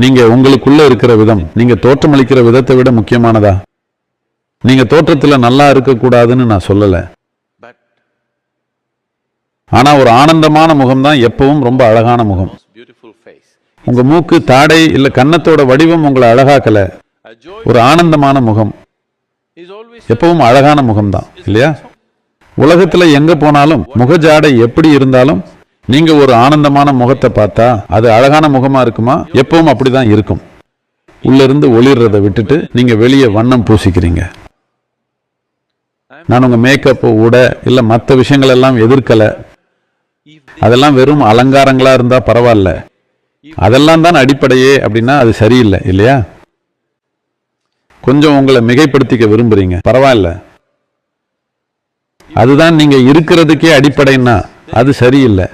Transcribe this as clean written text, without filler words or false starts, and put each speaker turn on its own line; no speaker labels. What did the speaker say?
நீங்க உங்களுக்குள்ள இருக்கிற விதம், நீங்க தோற்றமளிக்கிற விதத்தை விட முக்கியமானதா? நீங்க தோற்றத்துல நல்லா இருக்க கூடாதுன்னு நான் சொல்லல. ஆனா ஒரு ஆனந்தமான முகம் தான் எப்பவும் ரொம்ப அழகான முகம். உங்க மூக்கு, தாடை இல்ல கன்னத்தோட வடிவம் உங்களை அழகாக்கல. ஒரு ஆனந்தமான முகம் எப்பவும் அழகான முகம்தான், இல்லையா? உலகத்துல எங்க போனாலும் முகஜாடை எப்படி இருந்தாலும் நீங்க ஒரு ஆனந்தமான முகத்தை பார்த்தா அது அழகான முகமா இருக்குமா? எப்பவும் அப்படிதான் இருக்கும். உள்ள இருந்து ஒளிர்றதை விட்டுட்டு நீங்க வெளியே வண்ணம் பூசிக்கிறீங்க. நான் உங்க மேக்கப், உடை இல்ல மற்ற விஷயங்கள் எல்லாம் எதிர்க்கல. அதெல்லாம் வெறும் அலங்காரங்களா இருந்தா பரவாயில்ல. அதெல்லாம் தான் அடிப்படையே அப்படின்னா அது சரியில்லை, இல்லையா? கொஞ்சம் உங்களை மிகைப்படுத்திக்க விரும்புறீங்க, பரவாயில்ல. அதுதான் நீங்க இருக்கிறதுக்கே அடிப்படைன்னா அது சரியில்லை.